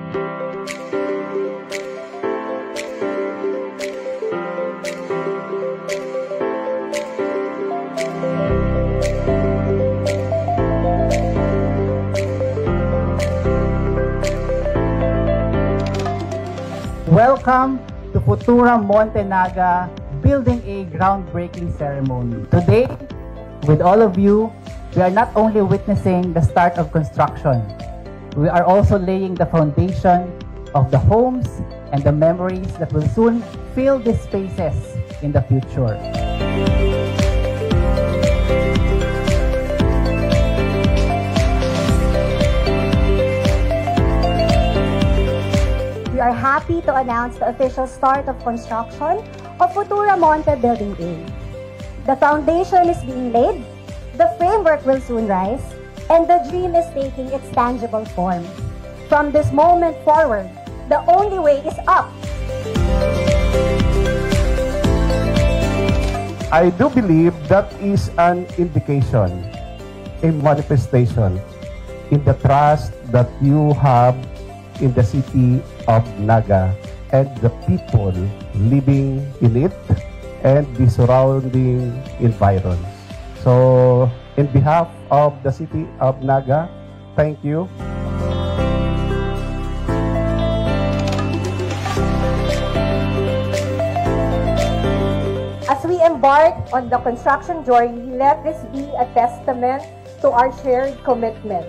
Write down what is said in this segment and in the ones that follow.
Welcome to Futura Monte Naga Building A groundbreaking ceremony. Today, with all of you, we are not only witnessing the start of construction, we are also laying the foundation of the homes and the memories that will soon fill these spaces in the future. We are happy to announce the official start of construction of Futura Monte Building A. The foundation is being laid, the framework will soon rise, and the dream is taking its tangible form. From this moment forward, the only way is up. I do believe that is an indication, a manifestation in the trust that you have in the city of Naga and the people living in it and the surrounding environs. So, in behalf of the city of Naga, thank you. As we embark on the construction journey, let this be a testament to our shared commitment.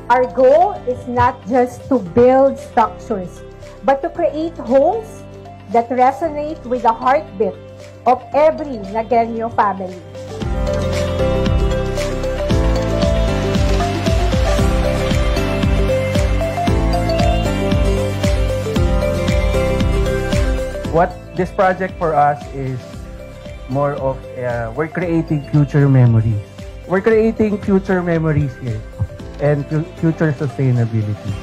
Our goal is not just to build structures, but to create homes that resonate with the heartbeat of every Nagueño family. What this project for us is more of, we're creating future memories. We're creating future memories here and future sustainability.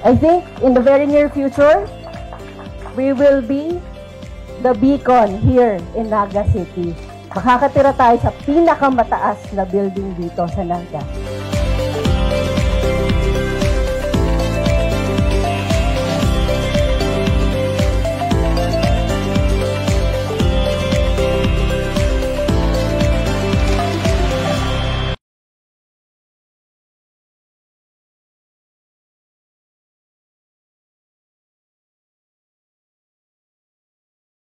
I think in the very near future, we will be the beacon here in Naga City. Makakatira tayo sa pinakamataas na building dito sa Naga.